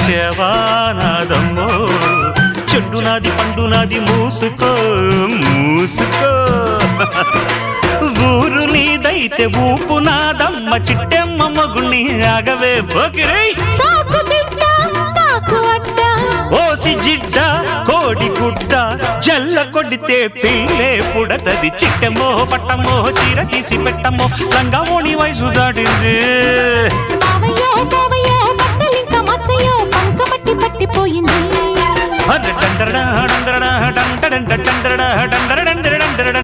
వచ్చేవా నాదమ్మో చెడ్డు నాది పండు నాది మూసుకో మూసుకో ఊరు నీదైతే ఊపు నాదమ్మ చిట్టెమ్మ మగుణ్ణి ఆగవే బొకిరై ఓసి జిడ్డ కోడి గుడ్డ జల్ల కొడితే పిల్లే పుడతది చిట్టమో పట్టమో చీర తీసి పెట్టమో లంగామోణి వయసు దాటింది పట్టిపోయింది